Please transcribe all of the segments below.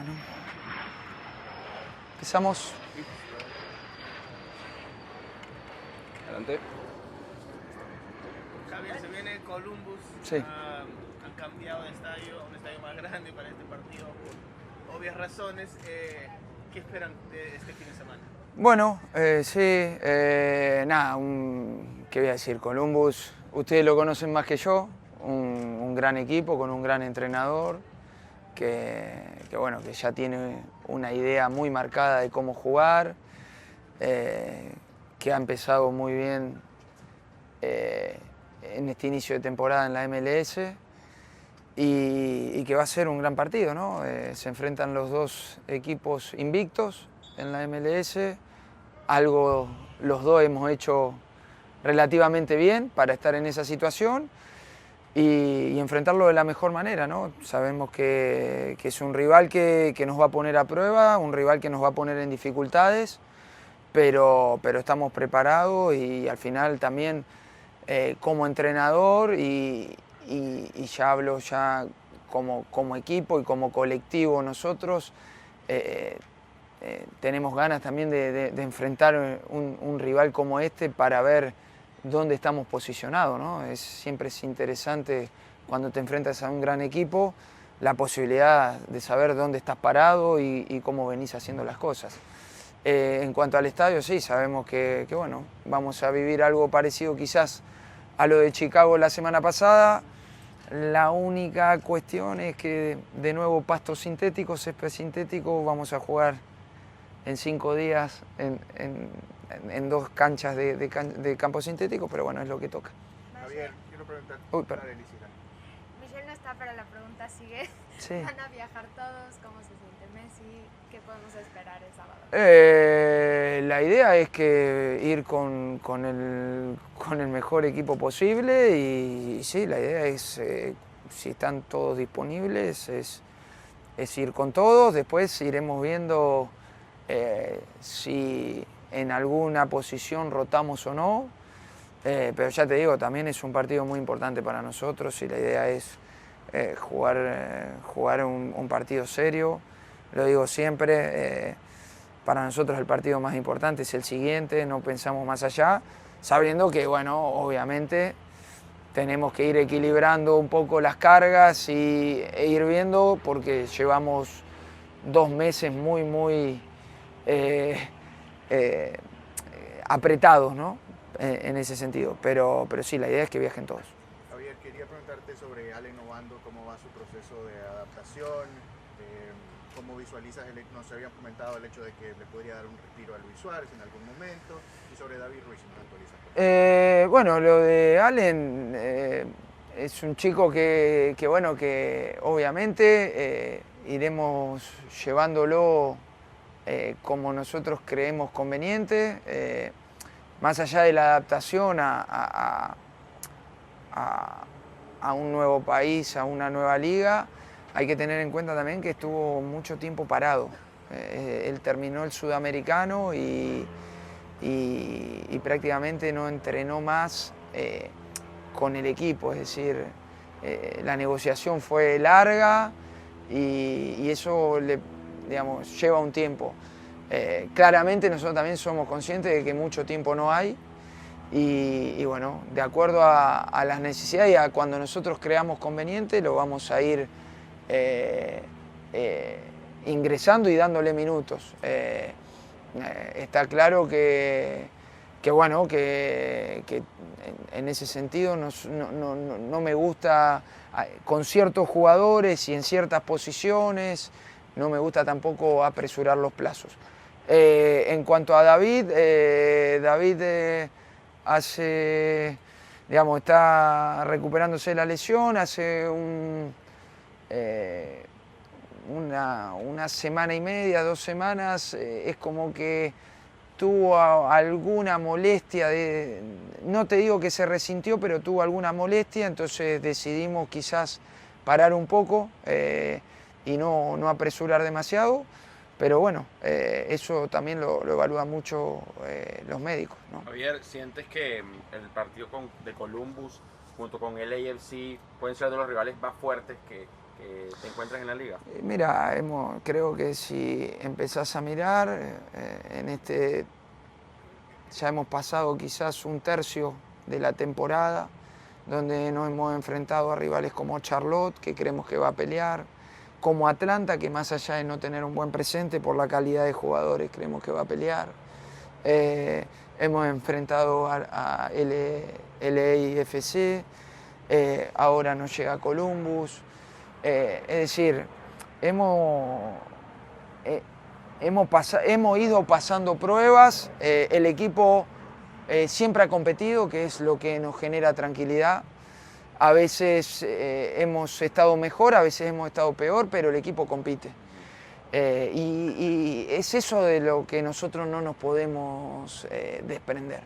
Bueno. Empezamos. Adelante. Javier, se viene Columbus. Sí. Han cambiado de estadio, un estadio más grande para este partido por obvias razones. ¿Qué esperan de este fin de semana? Bueno, sí, nada, ¿qué voy a decir? Columbus, ustedes lo conocen más que yo, un gran equipo con un gran entrenador bueno, que ya tiene una idea muy marcada de cómo jugar, que ha empezado muy bien en este inicio de temporada en la MLS y que va a ser un gran partido, ¿no? Se enfrentan los dos equipos invictos en la MLS, algo los dos hemos hecho relativamente bien para estar en esa situación y enfrentarlo de la mejor manera, ¿no? Sabemos que es un rival que nos va a poner a prueba, un rival que nos va a poner en dificultades, pero estamos preparados y al final también como entrenador y ya hablo ya como equipo y como colectivo nosotros, tenemos ganas también de enfrentar un rival como este para ver dónde estamos posicionados, ¿no? Siempre es interesante cuando te enfrentas a un gran equipo la posibilidad de saber dónde estás parado y cómo venís haciendo las cosas. En cuanto al estadio, sí, sabemos que bueno, vamos a vivir algo parecido quizás a lo de Chicago la semana pasada. La única cuestión es que de nuevo pasto sintético, césped sintético, vamos a jugar en 5 días en 2 canchas de campo sintético, pero bueno, es lo que toca. Javier, quiero preguntar. Michelle no está, pero la pregunta sigue. Sí. ¿Van a viajar todos? ¿Cómo se siente Messi? ¿Qué podemos esperar el sábado? La idea es que ir con el mejor equipo posible y sí, la idea es, si están todos disponibles, es ir con todos. Después iremos viendo si en alguna posición rotamos o no. Pero ya te digo, también es un partido muy importante para nosotros y la idea es jugar un partido serio. Lo digo siempre, para nosotros el partido más importante es el siguiente, no pensamos más allá, sabiendo que, bueno, obviamente tenemos que ir equilibrando un poco las cargas e ir viendo, porque llevamos 2 meses muy apretados, ¿no? En ese sentido, pero sí, la idea es que viajen todos. Javier, quería preguntarte sobre Allen Obando, cómo va su proceso de adaptación, cómo visualizas, nos habían comentado el hecho de que le podría dar un respiro a Luis Suárez en algún momento, y sobre David Ruiz, si nos actualizas. Bueno, lo de Allen es un chico que bueno, que obviamente iremos llevándolo como nosotros creemos conveniente, más allá de la adaptación a un nuevo país, a una nueva liga. Hay que tener en cuenta también que estuvo mucho tiempo parado. Él terminó el sudamericano y prácticamente no entrenó más con el equipo. Es decir, la negociación fue larga y eso lleva un tiempo. Claramente nosotros también somos conscientes de que mucho tiempo no hay y bueno, de acuerdo a las necesidades y a cuando nosotros creamos conveniente, lo vamos a ir ingresando y dándole minutos. Está claro que bueno, que en ese sentido no me gusta con ciertos jugadores y en ciertas posiciones, no me gusta tampoco apresurar los plazos. En cuanto a David, está recuperándose de la lesión, hace una semana y media, 2 semanas, es como que tuvo alguna molestia, no te digo que se resintió, pero tuvo alguna molestia, entonces decidimos quizás parar un poco y no apresurar demasiado. Pero bueno, eso también lo evalúan mucho los médicos, ¿no? Javier, ¿sientes que el partido de Columbus junto con el AFC pueden ser de los rivales más fuertes que te encuentras en la liga? Mira, creo que si empezás a mirar, ya hemos pasado quizás un tercio de la temporada, donde nos hemos enfrentado a rivales como Charlotte, que creemos que va a pelear, como Atlanta, que más allá de no tener un buen presente por la calidad de jugadores, creemos que va a pelear. Hemos enfrentado a LAFC, ahora nos llega Columbus. Es decir, hemos ido pasando pruebas, el equipo siempre ha competido, que es lo que nos genera tranquilidad. A veces hemos estado mejor, a veces hemos estado peor, pero el equipo compite. Y es eso de lo que nosotros no nos podemos desprender.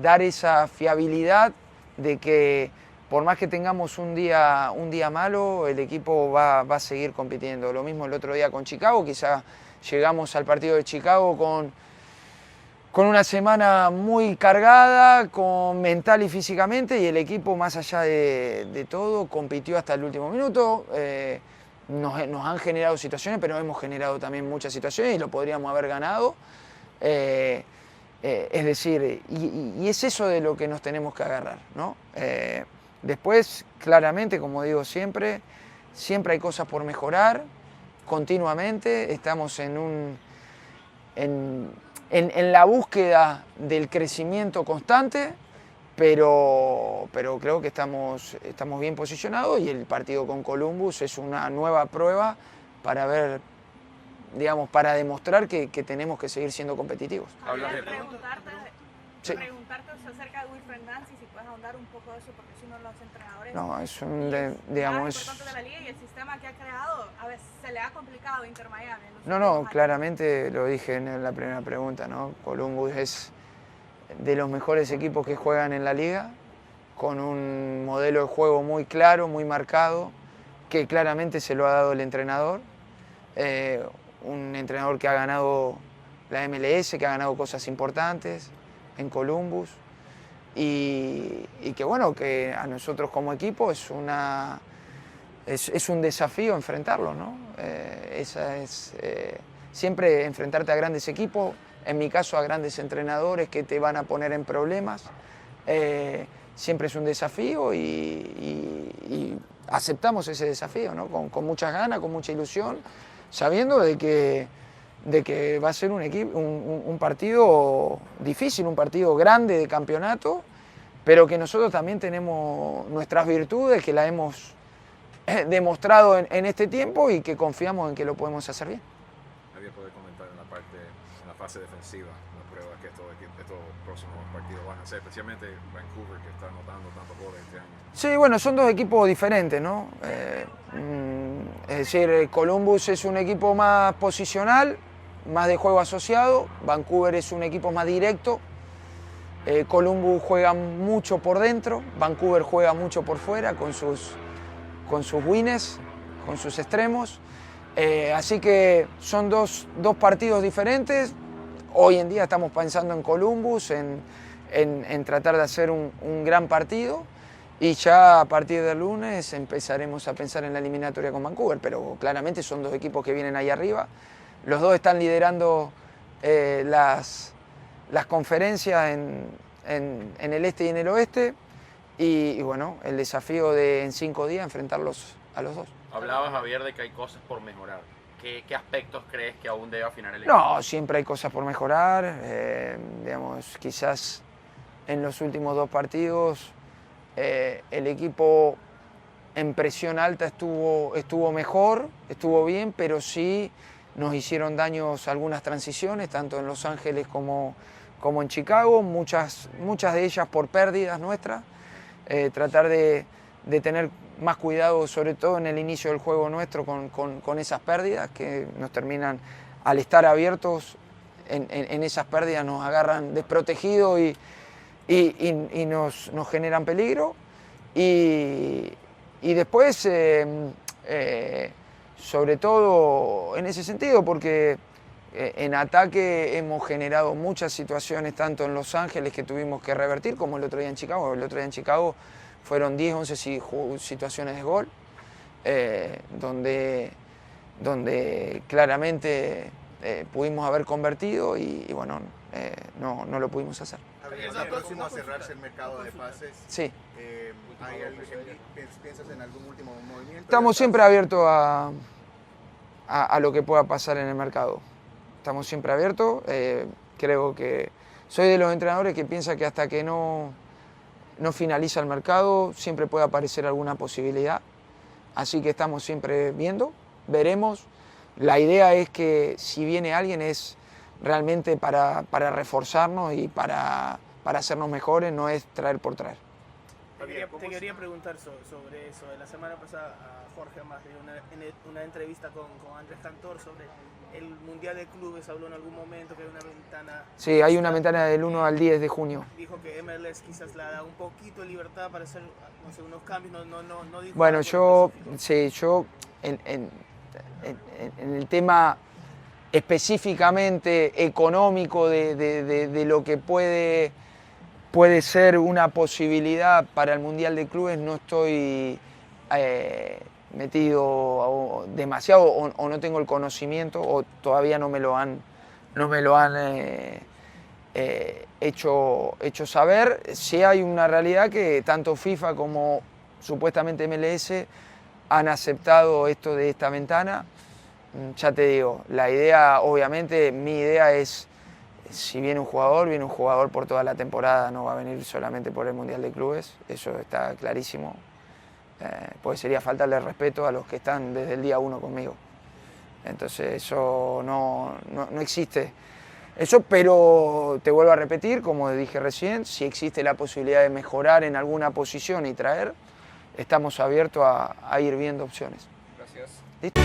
Dar esa fiabilidad de que por más que tengamos un día malo, el equipo va a seguir compitiendo. Lo mismo el otro día con Chicago, quizá llegamos al partido de Chicago con una semana muy cargada, mental y físicamente, y el equipo, más allá de todo, compitió hasta el último minuto. Nos han generado situaciones, pero hemos generado también muchas situaciones y lo podríamos haber ganado. Es decir, y es eso de lo que nos tenemos que agarrar, ¿no? Después, claramente, como digo siempre hay cosas por mejorar continuamente. Estamos en la búsqueda del crecimiento constante, pero creo que estamos bien posicionados, y el partido con Columbus es una nueva prueba para ver, digamos, para demostrar que tenemos que seguir siendo competitivos. Preguntarte acerca de Wilfred Nancy, si puedes ahondar un poco de eso, porque es uno de los entrenadores digamos, importantes de la liga, y el sistema que ha creado a veces se le ha complicado a Inter Miami. Claramente lo dije en la primera pregunta, ¿no? Columbus es de los mejores equipos que juegan en la liga, con un modelo de juego muy claro, muy marcado, que claramente se lo ha dado el entrenador. Un entrenador que ha ganado la MLS, que ha ganado cosas importantes en Columbus, y que bueno, que a nosotros como equipo es un desafío enfrentarlo, ¿no? Siempre enfrentarte a grandes equipos, en mi caso a grandes entrenadores que te van a poner en problemas, siempre es un desafío, y aceptamos ese desafío, ¿no? Con muchas ganas, con mucha ilusión, sabiendo de que va a ser un partido difícil, un partido grande de campeonato, pero que nosotros también tenemos nuestras virtudes, que las hemos demostrado en este tiempo, y que confiamos en que lo podemos hacer bien. Nadie puede comentar en la fase defensiva, las pruebas que estos próximos partidos van a hacer, especialmente Vancouver, que está anotando tantos goles este año. Sí, bueno, son dos equipos diferentes, ¿no? Es decir, Columbus es un equipo más posicional, más de juego asociado. Vancouver es un equipo más directo. Columbus juega mucho por dentro, Vancouver juega mucho por fuera, con sus wings, con sus extremos. Así que son dos partidos diferentes. Hoy en día estamos pensando en Columbus, en tratar de hacer un gran partido, y ya a partir del lunes empezaremos a pensar en la eliminatoria con Vancouver, pero claramente son dos equipos que vienen ahí arriba. Los dos están liderando las conferencias en el este y en el oeste, y bueno, el desafío de en 5 días enfrentarlos a los dos. Hablaba, Javier, de que hay cosas por mejorar. ¿Qué aspectos crees que aún debe afinar el equipo? No, siempre hay cosas por mejorar. Digamos, quizás en los últimos 2 partidos el equipo en presión alta estuvo mejor, estuvo bien, pero sí nos hicieron daños algunas transiciones, tanto en Los Ángeles como en Chicago, muchas de ellas por pérdidas nuestras. Tratar de tener más cuidado, sobre todo en el inicio del juego nuestro, con esas pérdidas que nos terminan, al estar abiertos en esas pérdidas, nos agarran desprotegidos y nos generan peligro. Y después, sobre todo en ese sentido, porque en ataque hemos generado muchas situaciones, tanto en Los Ángeles, que tuvimos que revertir, como el otro día en Chicago. El otro día en Chicago fueron 10, 11 situaciones de gol. donde claramente pudimos haber convertido y bueno, no lo pudimos hacer. Javier, ¿está próximo a cerrarse el mercado de pases? Sí. ¿Piensas en algún último movimiento? Estamos siempre abiertos a lo que pueda pasar en el mercado. Estamos siempre abiertos. Creo que soy de los entrenadores que piensa que hasta que no finaliza el mercado siempre puede aparecer alguna posibilidad. Así que estamos siempre viendo, veremos. La idea es que si viene alguien es realmente para reforzarnos y para hacernos mejores, no es traer por traer. Te quería preguntar sobre eso. La semana pasada a Jorge Mas dio una entrevista con Andrés Cantor sobre el Mundial de Clubes. Habló en algún momento que hay una ventana. Sí, hay una ventana del 1 al 10 de junio. Dijo que MLS quizás le da un poquito de libertad para hacer, no sé, unos cambios. No dijo bueno, algo yo en el tema específicamente económico de lo que puede ser una posibilidad para el Mundial de Clubes, no estoy metido demasiado o no tengo el conocimiento o todavía no me lo han hecho saber. Sí hay una realidad que tanto FIFA como supuestamente MLS han aceptado esto de esta ventana. Ya te digo, la idea, obviamente, mi idea es, si viene un jugador por toda la temporada, no va a venir solamente por el Mundial de Clubes, eso está clarísimo, pues sería faltarle respeto a los que están desde el día 1 conmigo. Entonces eso no existe. Eso, pero te vuelvo a repetir, como dije recién, si existe la posibilidad de mejorar en alguna posición y traer, estamos abiertos a ir viendo opciones. Gracias. ¿Listo?